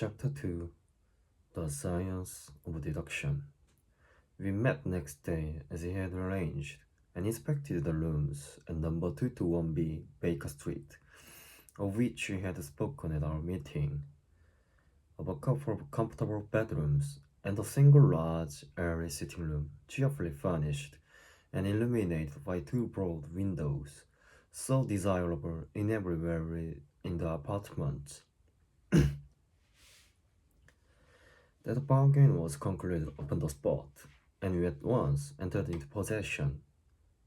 Chapter 2 The Science of Deduction. We met next day as he had arranged, and inspected the rooms at number 221B Baker Street, of which we had spoken at our meeting. Of a couple of comfortable bedrooms, and a single large, airy sitting room, cheerfully furnished, and illuminated by two broad windows, so desirable in every way in the apartment. That bargain was concluded upon the spot, and we at once entered into possession.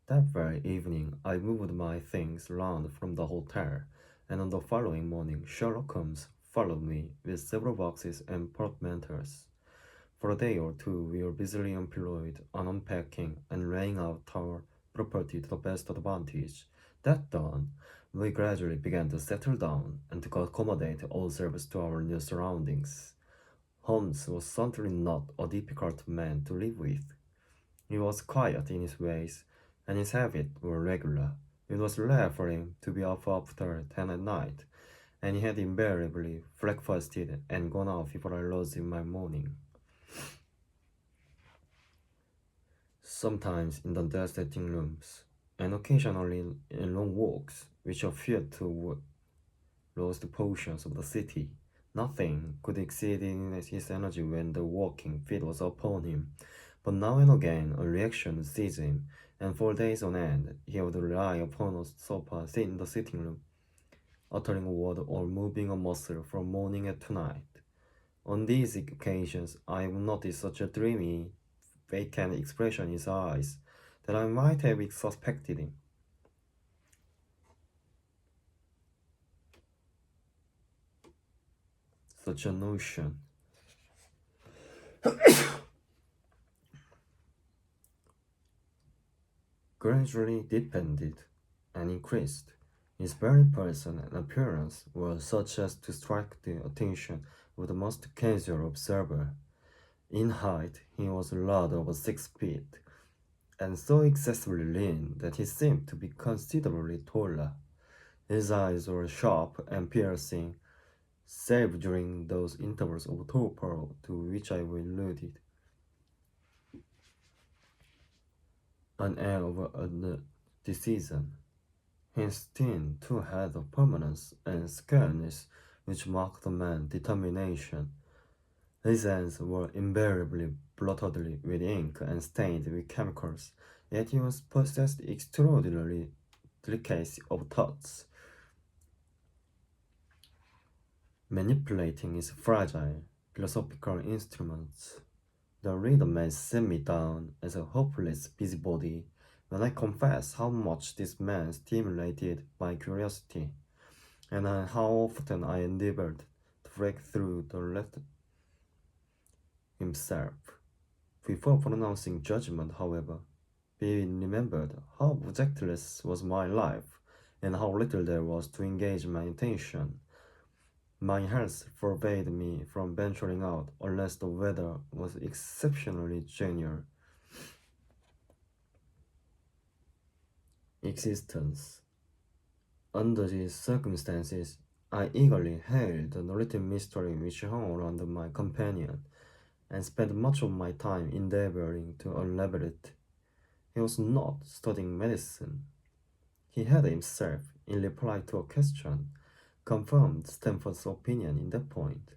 That very evening I moved my things round from the hotel, and on the following morning Sherlock Holmes followed me with several boxes and portmanteaus. For a day or two we were busily employed on unpacking and laying out our property to the best advantage. That done, we gradually began to settle down and to accommodate ourselves to our new surroundings. Holmes was certainly not a difficult man to live with. He was quiet in his ways, and his habits were regular. It was rare for him to be up after 10 at night, and he had invariably breakfasted and gone out before I rose in my morning. Sometimes in the dusting rooms, and occasionally in long walks, which appeared to lost portions of the city. Nothing could exceed his energy when the walking fit was upon him, but now and again a reaction would seize him, and for days on end he would lie upon a sofa in the sitting room, uttering a word or moving a muscle from morning to night. On these occasions I have noticed such a dreamy, vacant expression in his eyes that I might have suspected him. Such a notion gradually deepened and increased. His very person and appearance were such as to strike the attention of the most casual observer. In height, he was a lad over 6 feet, and so excessively lean that he seemed to be considerably taller. His eyes were sharp and piercing, save during those intervals of torpor to which I alluded. An air of decision. His thin, too had a permanence and squareness which marked the man's determination. His hands were invariably blotted with ink and stained with chemicals, yet he was possessed extraordinary delicacy of thoughts. Manipulating his fragile, philosophical instruments, the reader may set me down as a hopeless busybody when I confess how much this man stimulated my curiosity, and how often I endeavored to break through the letter himself. Before pronouncing judgment, however, be remembered how objectless was my life, and how little there was to engage my attention. My health forbade me from venturing out unless the weather was exceptionally genial. Existence. Under these circumstances, I eagerly hailed the little mystery which hung around my companion, and spent much of my time endeavoring to unravel it. He was not studying medicine. He had himself, in reply to a question, confirmed Stanford's opinion in that point.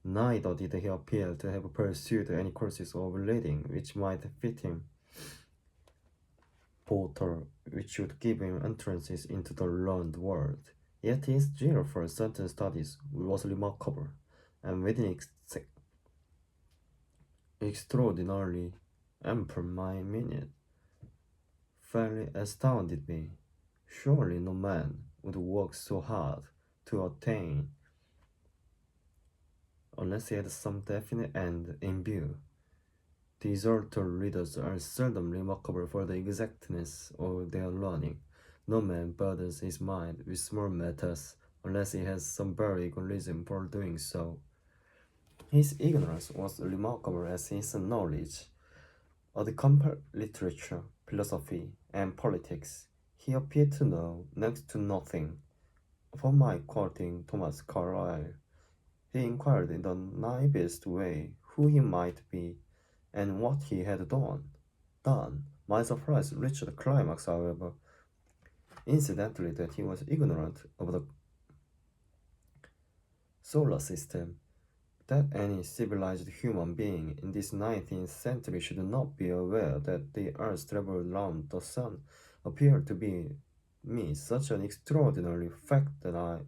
Neither did he appear to have pursued any courses of reading which might fit him, Porter, which would give him entrances into the learned world. Yet his zeal for certain studies was remarkable, and within extraordinarily ample my minute fairly astounded me. Surely no man would work so hard to attain unless he had some definite end in view. These author readers are seldom remarkable for the exactness of their learning. No man burdens his mind with small matters unless he has some very good reason for doing so. His ignorance was remarkable as his knowledge. Of the compared literature, philosophy, and politics, he appeared to know next to nothing. Upon my quoting Thomas Carlyle, He inquired in the naivest way who he might be and what he had done. My surprise reached the climax, however, incidentally, that he was ignorant of the solar system, that any civilized human being in this 19th century should not be aware that the earth traveled round the sun appeared to be me such an extraordinary fact that I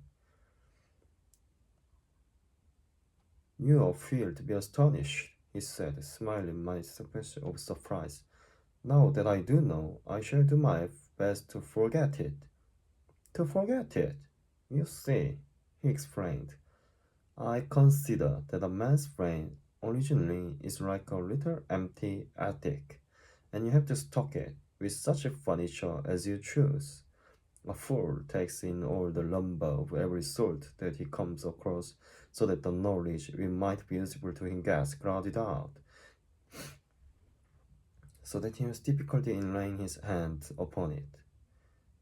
knew or feel to be astonished, he said, smiling my expression of surprise. Now that I do know, I shall do my best to forget it. To forget it? You see, he explained. I consider that a man's brain originally is like a little empty attic, and you have to stock it with such furniture as you choose. A fool takes in all the lumber of every sort that he comes across, so that the knowledge it might be useful to him gets crowded out, so that he has difficulty in laying his hands upon it.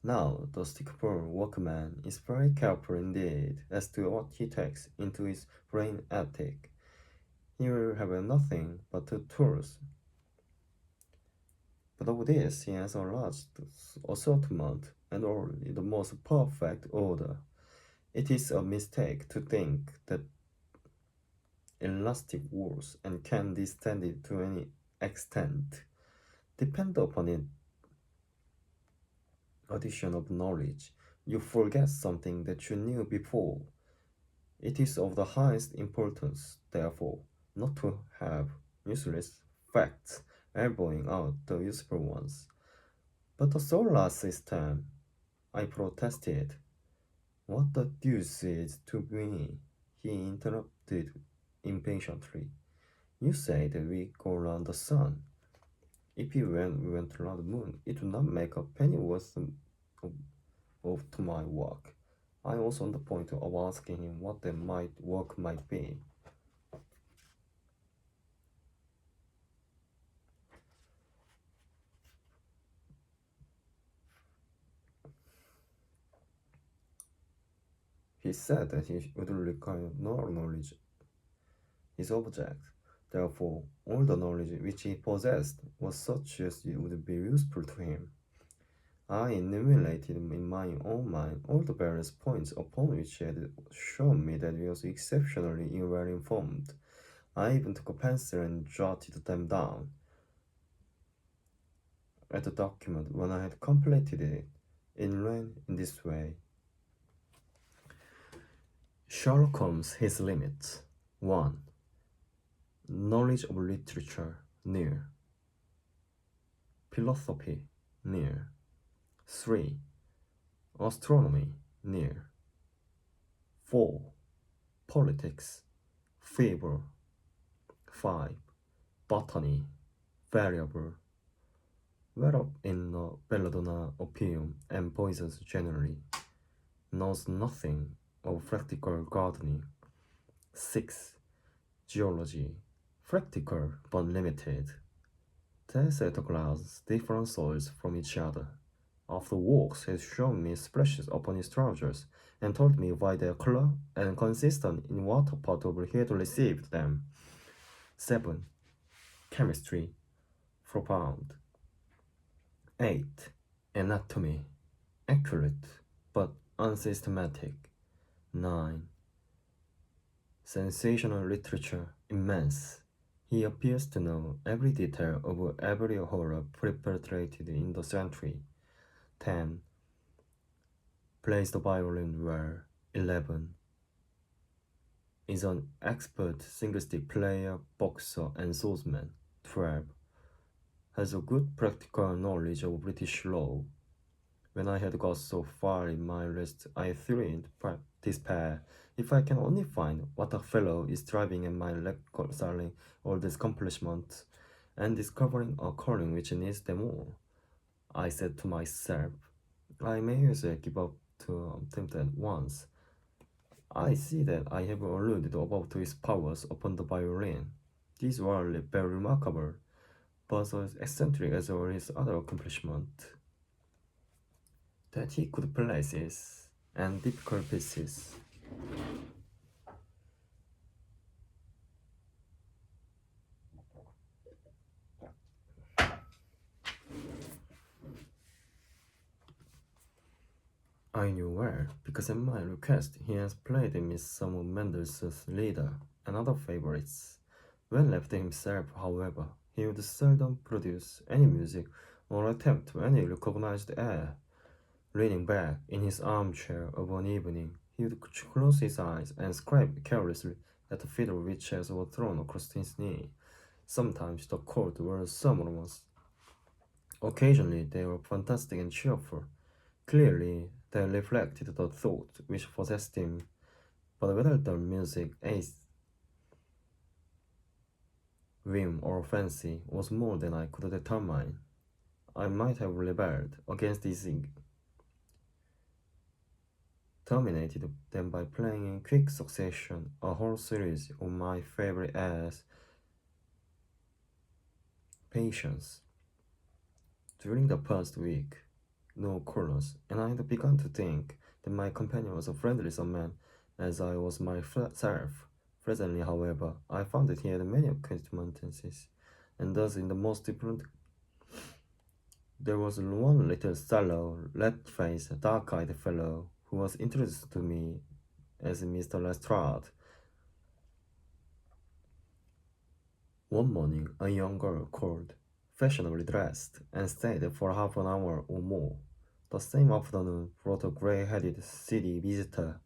Now, the stickful workman is very careful indeed as to what he takes into his brain attic. He will have nothing but the tools. But of this he has a large assortment and all in the most perfect order. It is a mistake to think that elastic works and can distend it to any extent. Depend upon it, addition of knowledge. You forget something that you knew before. It is of the highest importance, therefore, not to have useless facts elbowing out the useful ones. But the solar system, I protested. What the deuce is to me? He interrupted impatiently. You say that we go round the sun. If we went around the moon, it would not make a penny worth of to my work. I was on the point of asking him what the work might be. He said that he would require no knowledge his object. Therefore, all the knowledge which he possessed was such as it would be useful to him. I enumerated in my own mind all the various points upon which he had shown me that he was exceptionally well informed. I even took a pencil and jotted them down. At the document, when I had completed it, it ran in this way. Sherlock Holmes, his limits. 1. Knowledge of literature, nil. Philosophy, nil. 3. Astronomy, nil. 4. Politics, feeble. 5. Botany, variable. Well up in the belladonna opium and poisons generally. Knows nothing of practical gardening. 6. Geology, practical but limited. Tests at a glance different soils from each other. After walks has shown me splashes upon his trousers and told me why they are clear and consistent in what part of he had received them. 7. Chemistry, profound. 8. Anatomy, accurate but unsystematic. 9. Sensational literature, immense. He appears to know every detail of every horror perpetrated in the century. 10. Plays the violin well. 11. Is an expert single-stick player, boxer, and swordsman. 12. Has a good practical knowledge of British law. When I had got so far in my list, I threw in despair. If I can only find what a fellow is driving at my reconciling all these accomplishments and discovering a calling which needs them all, I said to myself, I may as well give up to attempt at once. I see that I have alluded above to his powers upon the violin. These were very remarkable, but as eccentric as all his other accomplishments. That he could places and difficult pieces. I knew where, because at my request he has played me some of Mendelssohn's Lieder and other favorites. When left to himself, however, he would seldom produce any music or attempt any recognized air. Leaning back in his armchair of an evening, he would close his eyes and scrape carelessly at the fiddle which was thrown across his knee. Sometimes the chords were sonorous. Occasionally they were fantastic and cheerful. Clearly, they reflected the thought which possessed him, but whether the music aced whim or fancy was more than I could determine. I might have rebelled against this, terminated them by playing in quick succession a whole series of my favorite airs. Patience. During the past week, no callers, and I had begun to think that my companion was a friendly man as I was myself. Presently, however, I found that he had many acquaintances, and thus in the most different. There was one little sallow, red-faced, dark-eyed fellow who was introduced to me as Mr. Lestrade. One morning, a young girl called, fashionably dressed, and stayed for half an hour or more. The same afternoon brought a gray-headed city visitor,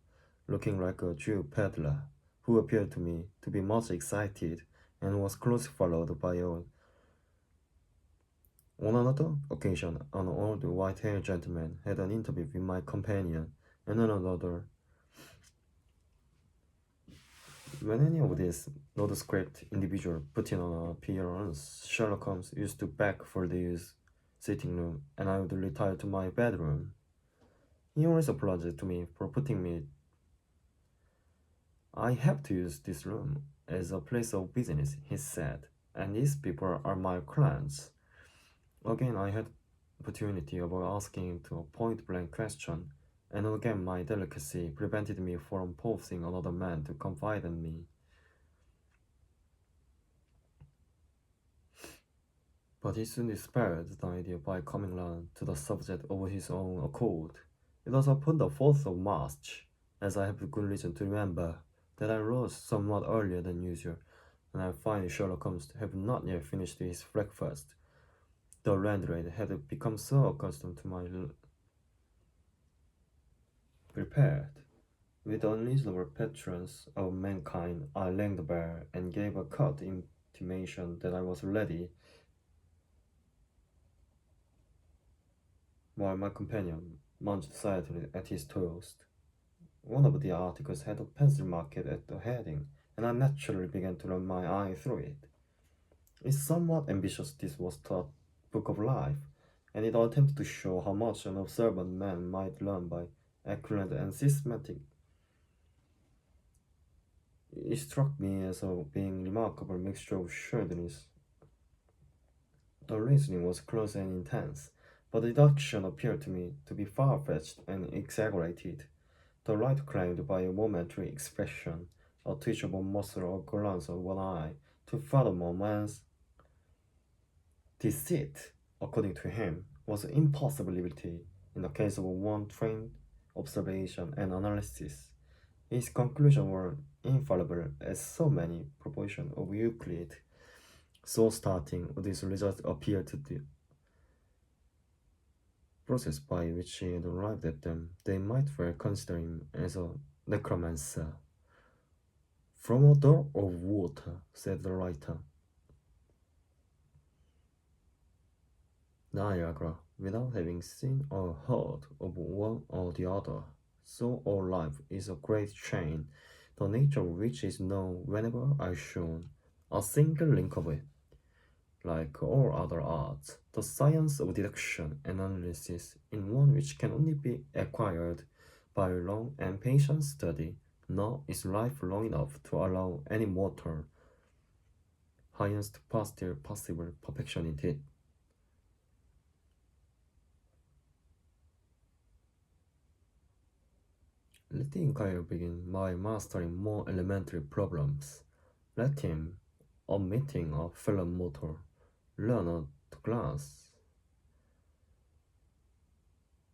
looking like a Jew peddler, who appeared to me to be much excited and was closely followed by a. On another occasion, an old white-haired gentleman had an interview with my companion, and on another, when any of these nondescript individuals put in an appearance, Sherlock Holmes used to beg for the use sitting room, and I would retire to my bedroom. He always apologized to me for putting me. I have to use this room as a place of business, he said, and these people are my clients. Again, I had opportunity of asking him to a point-blank question, and again my delicacy prevented me from forcing another man to confide in me. But he soon despaired the idea by coming round to the subject of his own accord. It was upon the 4th of March, as I have good reason to remember, that I rose somewhat earlier than usual, and I find Sherlock Holmes had not yet finished his breakfast. The landlord had become so accustomed to my prepared. With unreasonable patrons of mankind, I rang the bell and gave a curt intimation that I was ready, while my companion munched silently at his toast. One of the articles had a pencil marked at the heading, and I naturally began to run my eye through it. It's somewhat ambitious. This was the book of life, and it attempted to show how much an observant man might learn by accurate and systematic. It struck me as a being remarkable mixture of shrewdness. The reasoning was close and intense, but the deduction appeared to me to be far-fetched and exaggerated. The right claimed by a momentary expression, a twitch of a muscle or glance of one eye, to fathom a man's deceit, according to him, was an impossibility in the case of one trained observation and analysis. His conclusions were infallible as so many propositions of Euclid. So starting, these results appeared to the process by which he had arrived at them, they might well consider him as a necromancer. From a door of water, said the writer. Niagara, without having seen or heard of one or the other. So all life is a great chain, the nature of which is known whenever I shown a single link of it. Like all other arts, the science of deduction and analysis is one which can only be acquired by long and patient study, nor is life long enough to allow any mortal highest possible perfection in it. Let the inquiry begin by mastering more elementary problems. Let him, on meeting a fellow mortal, learn at a glance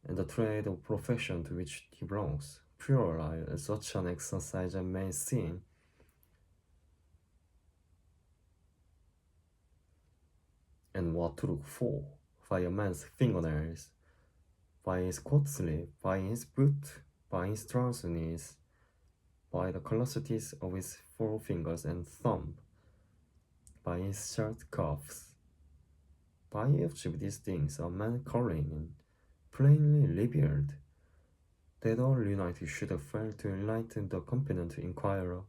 and the trade or profession to which he belongs. Purely as such an exercise may seem, and what to look for by a man's fingernails, by his coat sleeve, by his boot, by his trouser knees, by the callosities of his forefingers and thumb, by his shirt cuffs. By each of these things a man calling and plainly revealed that all united should have failed to enlighten the competent inquirer,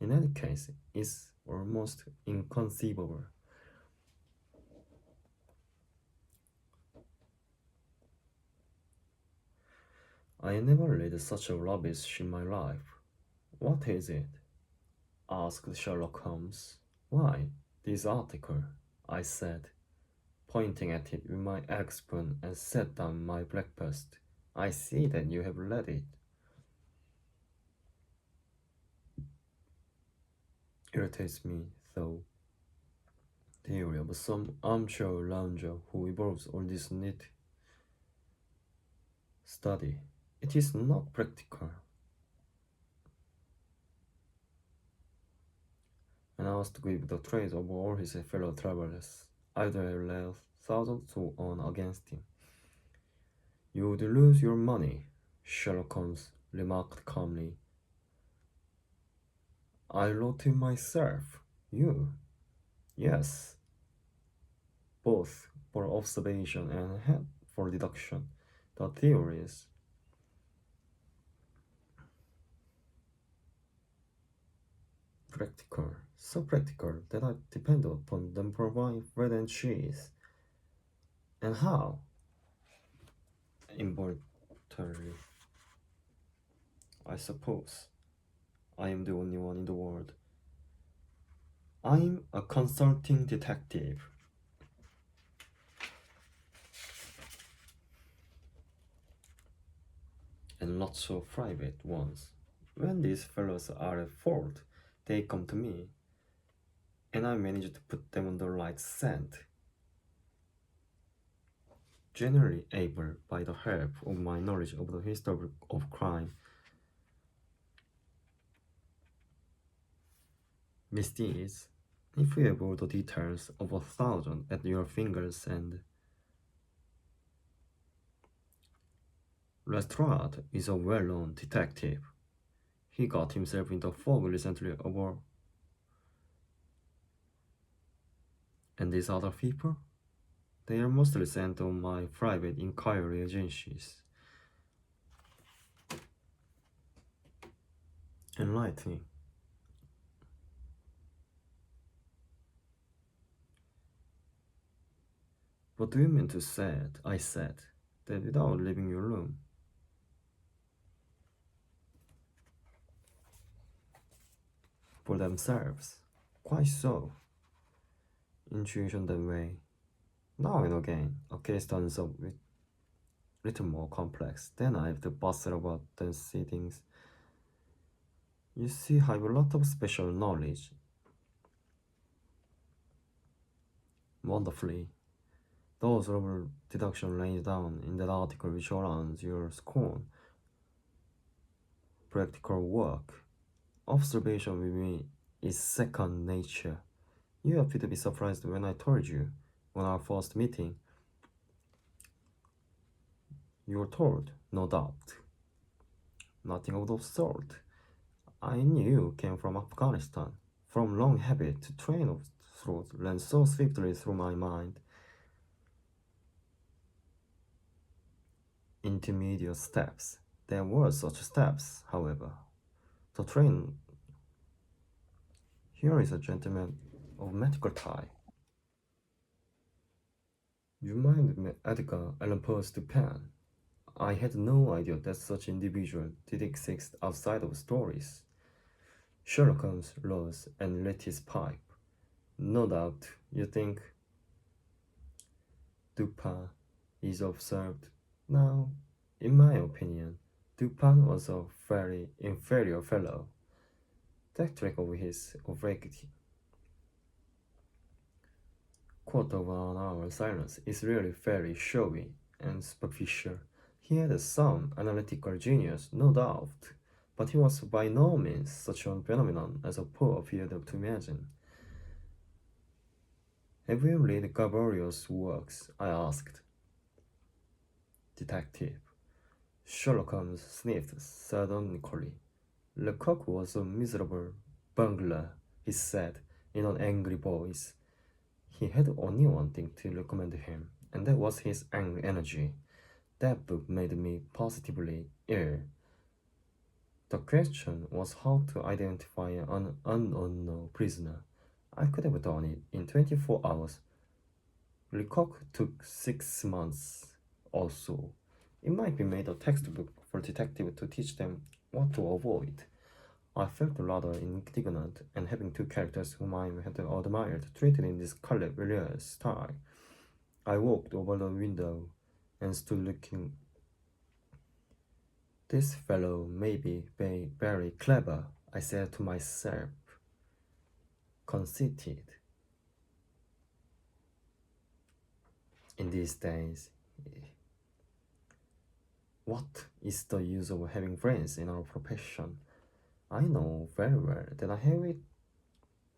in any case, is almost inconceivable. I never read such a rubbish in my life. What is it? Asked Sherlock Holmes. Why, this article, I said, pointing at it with my egg spoon and set down my breakfast. I see that you have read it. Irritates me, though, the theory of some armchair lounger who evolves all this neat study. It is not practical. And asked with the trace of all his fellow travelers, either have led thousands to on against him. You would lose your money, Sherlock Holmes remarked calmly. I wrote him myself. You? Yes. Both for observation and for deduction. The theories. Practical. So practical that I depend upon them for my bread and cheese. And how? Involuntarily. I suppose. I am the only one in the world. I'm a consulting detective. And lots of private ones. When these fellows are at fault, they come to me, and I manage to put them on the right scent. Generally able, by the help of my knowledge of the history of crime, misdeeds, if you have all the details of 1,000 at your fingers and Lestrade is a well-known detective. He got himself in the fog recently over. And these other people? They are mostly sent on my private inquiry agencies. Enlightening. What do you mean to say? I said, that without leaving your room? For themselves. Quite so. Intuition that way. Now and again, a case turns up with little more complex. Then I have to bustle about the settings. You see, I have a lot of special knowledge. Wonderfully. Those rubber deduction laid down in that article which arounds your scorn. Practical work. Observation with me is second nature. You appear to be surprised when I told you, on our first meeting. You were told, no doubt. Nothing of the sort. I knew you came from Afghanistan. From long habit, to train of thought ran so swiftly through my mind. Intermediate steps. There were such steps, however. The train. Here is a gentleman of medical tie. You mind Edgar Allan Poe's Dupin? I had no idea that such individual did exist outside of stories. Sherlock Holmes rose and lit his pipe. No doubt, you think Dupin is observed. Now, in my opinion, Dupin was a very inferior fellow. That trick of his of quarter of an hour silence is really very showy and superficial. He had some analytical genius, no doubt, but he was by no means such a phenomenon as Poe appeared to imagine. Have you read Gaboriau's works? I asked. Detective. Sherlock Holmes sniffed sardonically. Lecoq was a miserable bungler, he said in an angry voice. He had only one thing to recommend him, and that was his angry energy. That book made me positively ill. The question was how to identify an unknown prisoner. I could have done it in 24 hours. Lecoq took 6 months or so. It might be made a textbook for detectives to teach them what to avoid. I felt rather indignant and having two characters whom I had admired treated in this cavalier style. I walked over the window and stood looking. This fellow may be very clever, I said to myself, conceited. In these days, what is the use of having friends in our profession? I know very well that I have it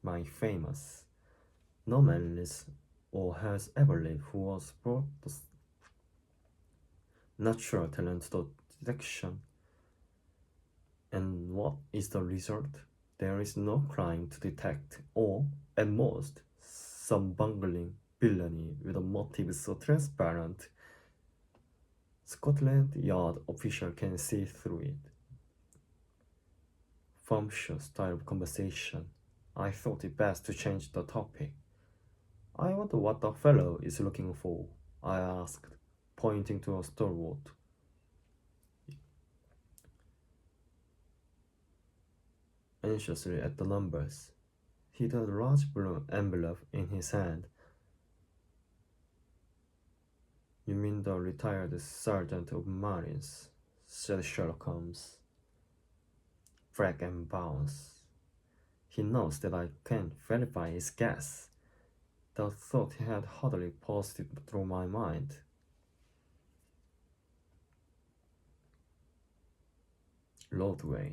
my famous. No man lives or has ever lived who was brought the natural talent to detection. And what is the result? There is no crime to detect, or, at most, some bungling villainy with a motive so transparent Scotland Yard official can see through it. Fumptious style of conversation. I thought it best to change the topic. I wonder what the fellow is looking for, I asked, pointing to a stalwart. Anxiously at the numbers. He had a large blue envelope in his hand. You mean the retired sergeant of marines, said Sherlock Holmes. Frag and bounce. He knows that I can't verify his guess. The thought had hardly passed through my mind. Roadway.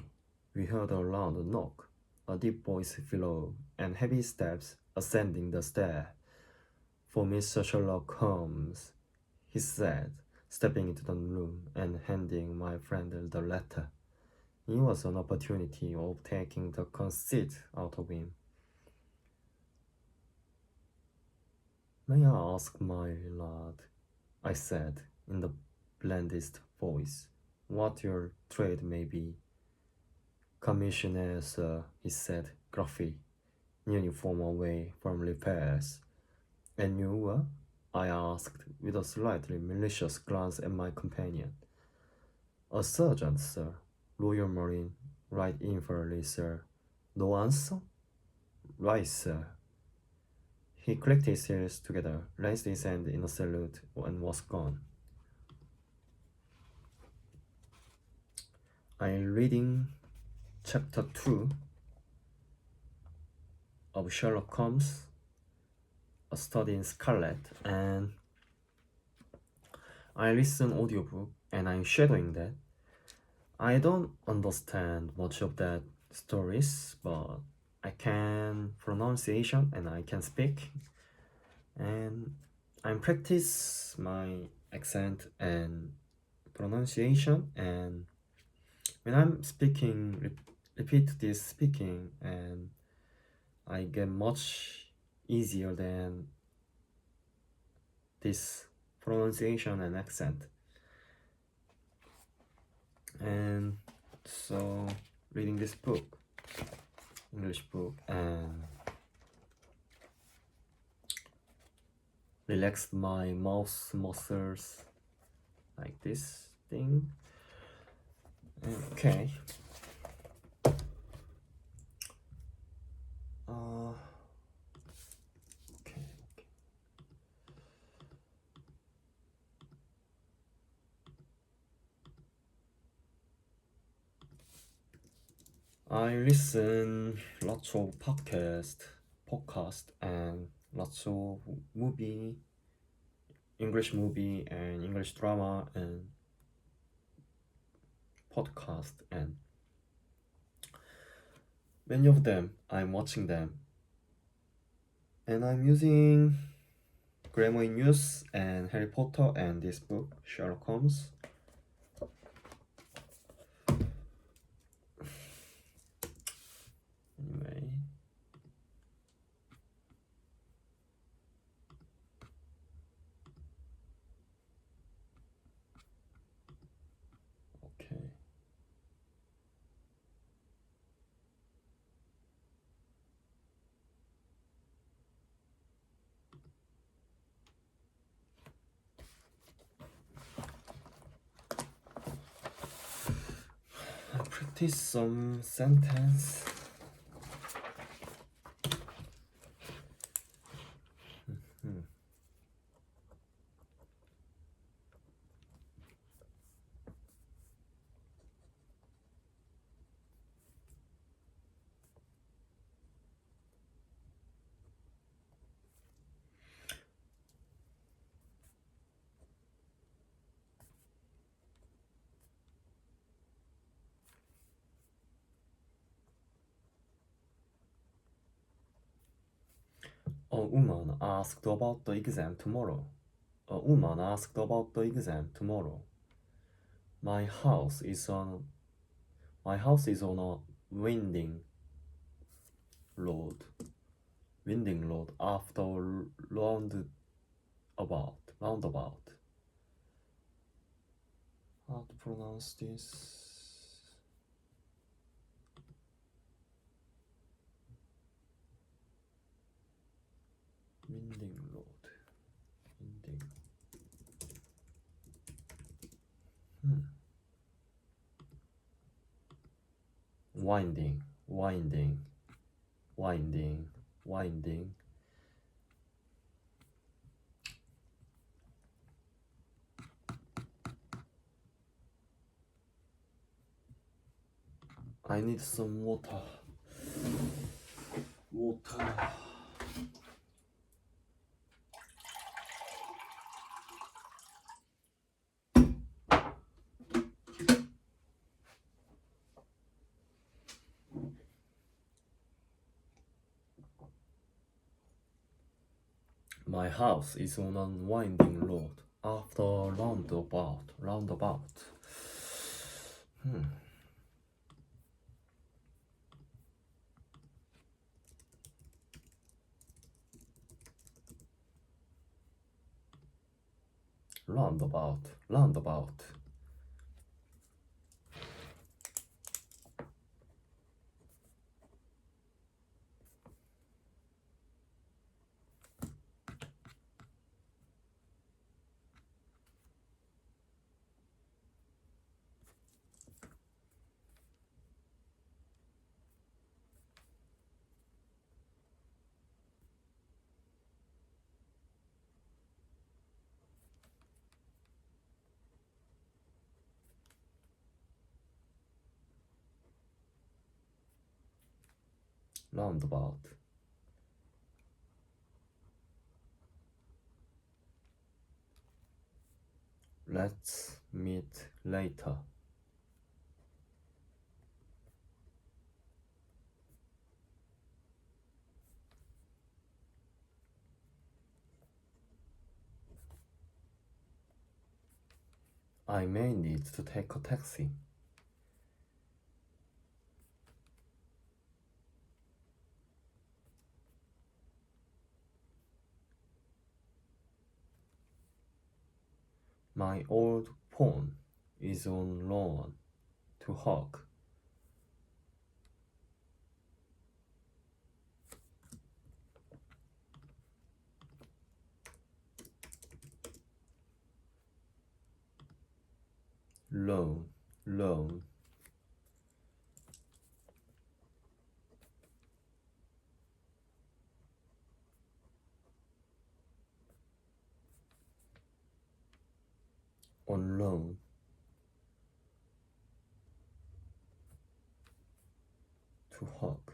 We heard a loud knock, a deep voice below, and heavy steps ascending the stair. For Mr. Sherlock Holmes, he said, stepping into the room and handing my friend the letter. It was an opportunity of taking the conceit out of him. May I ask, my lad, I said in the blandest voice, what your trade may be? Commissioner, sir, he said gruffly, uniform away from repairs. And you were? I asked, with a slightly malicious glance at my companion. A sergeant, sir. Royal Marine. Right infantry, sir. No answer? Right, sir. He clicked his heels together, raised his hand in a salute, and was gone. I'm reading chapter 2 of Sherlock Holmes, A Study in Scarlet, and I listen audiobook and I'm shadowing that. I don't understand much of that stories, but I can pronunciation and I can speak, and I practice my accent and pronunciation, and when I'm speaking, repeat this speaking, and I get much easier than this pronunciation and accent. And so reading this book, English book, and relaxed my mouth muscles like this thing. Okay. Okay. I listen lots of podcast, and lots of movie, English movie and English drama, and podcast, and many of them I'm watching them, and I'm using Grammar in Use and Harry Potter and this book Sherlock Holmes. Anyway, okay. I practice some sentence. A woman asked about the exam tomorrow. A woman asked about the exam tomorrow. My house is on a winding road. Winding road after roundabout. How to pronounce this? Winding road. Winding. I need some water. My house is on a winding road after roundabout. Roundabout. Roundabout. Let's meet later. I may need to take a taxi. My old phone is on loan to Hawk. Loan. On loan. To Hawk.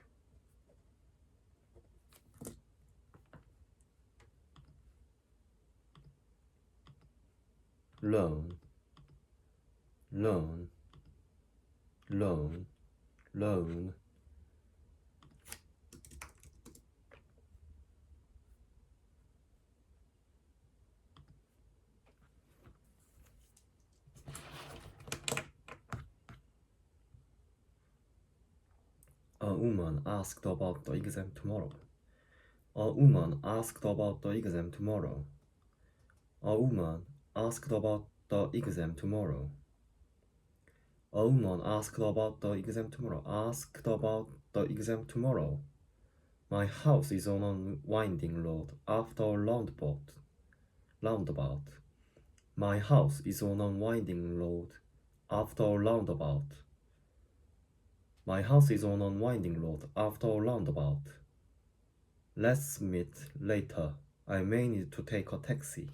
Loan. loan, loan. A woman asked about the exam tomorrow. A woman asked about the exam tomorrow. A woman asked about the exam tomorrow. A woman asked about the exam tomorrow. Asked about the exam tomorrow. My house is on a winding road after a roundabout. Roundabout. My house is on a winding road after a roundabout. My house is on a winding road after a roundabout. Let's meet later. I may need to take a taxi.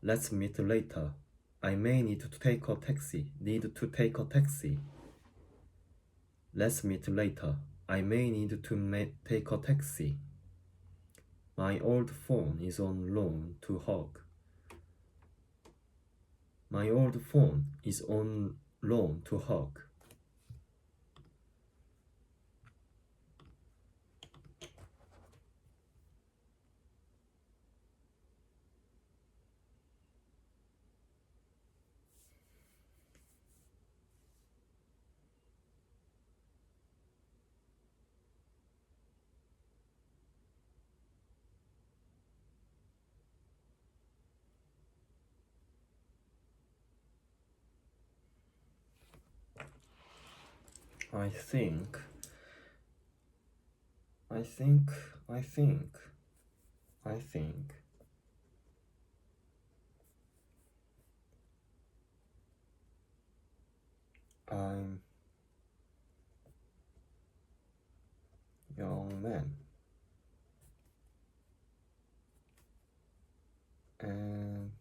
Let's meet later. I may need to take a taxi. Need to take a taxi. Let's meet later. I may need to take a taxi. My old phone is on loan to Hog. My old phone is on loan to Hog. I think I'm young man and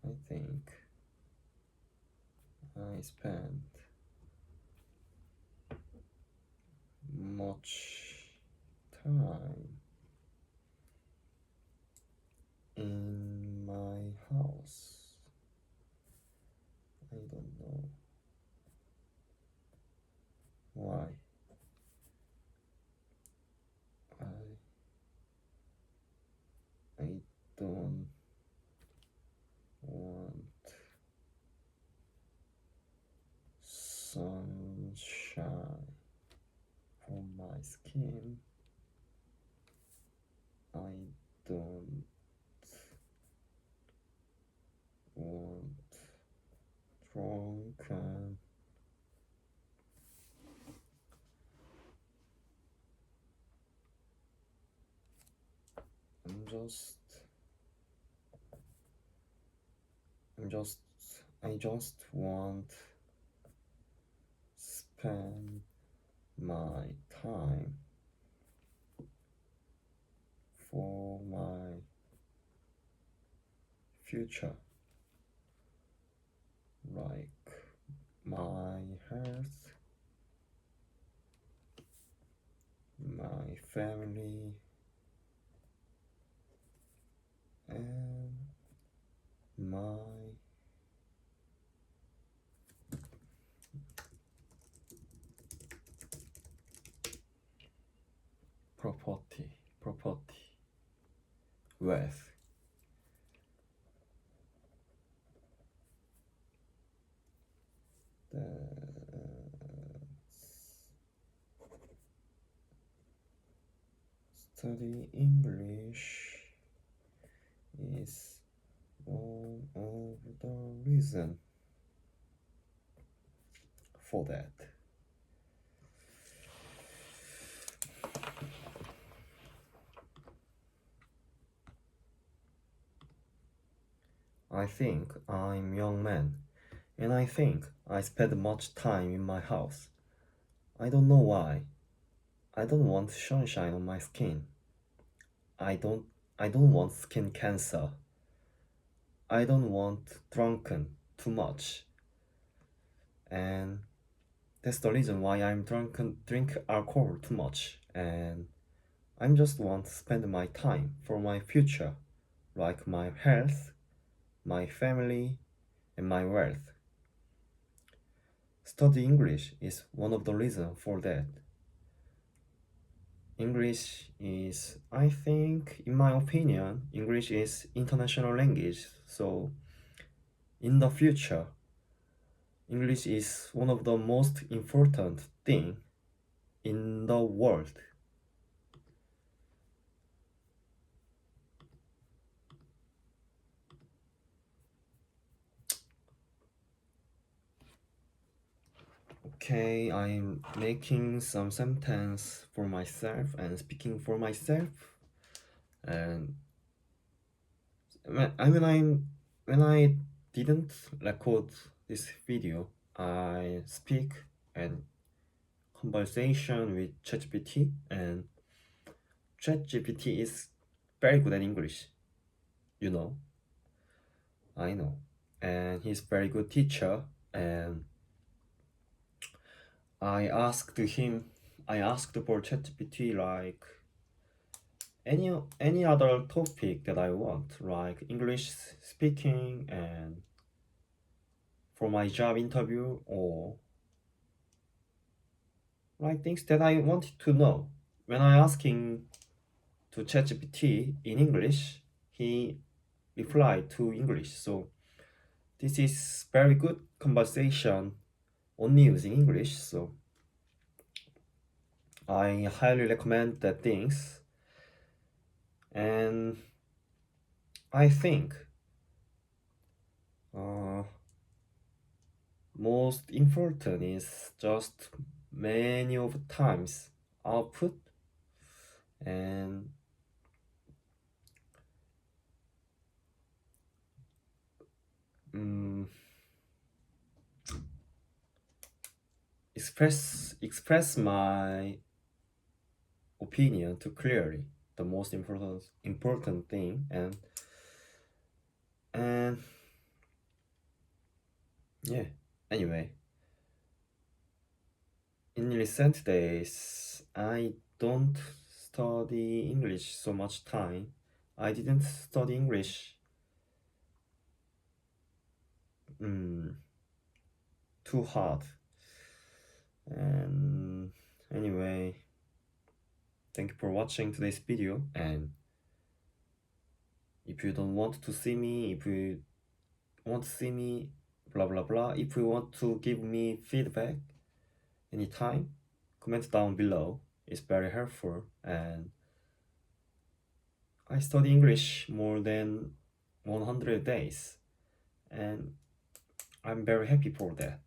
I think I spent much time in my house. I don't know why. I don't want sunshine on my skin. I don't want drunken. I just want spend my time for my future, like my health, my family, and my property, wealth. Study English is one of the reason for that. I think I'm young man, and I think I spend much time in my house. I don't know why. I don't want sunshine on my skin. I don't I don't want skin cancer. I don't want drunken too much. And that's the reason why I'm drink alcohol too much. And I just want to spend my time for my future, like my health, my family, and my wealth. Study English is one of the reasons for that. English is, I think, in my opinion, English is international language. So in the future, English is one of the most important thing in the world. Okay, I'm making some sentence for myself and speaking for myself. And when I didn't record this video, I speak and conversation with ChatGPT, and ChatGPT is very good at English. You know, I know, and he's very good teacher. And I asked him, I asked for ChatGPT like any other topic that I want, like English speaking and for my job interview, or like things that I wanted to know. When I asking to ChatGPT in English, he replied to English. So this is very good conversation only using English. So I highly recommend that things. And I think uh, most important is just many of times output and mm, express my opinion to clearly, the most important thing. And yeah, anyway, in recent days I don't study English so much time. I didn't study English mm, too hard. And anyway, thank you for watching today's video. And if you don't want to see me, if you want to see me, blah blah blah, if you want to give me feedback anytime, comment down below. It's very helpful. And I study English more than 100 days, and I'm very happy for that.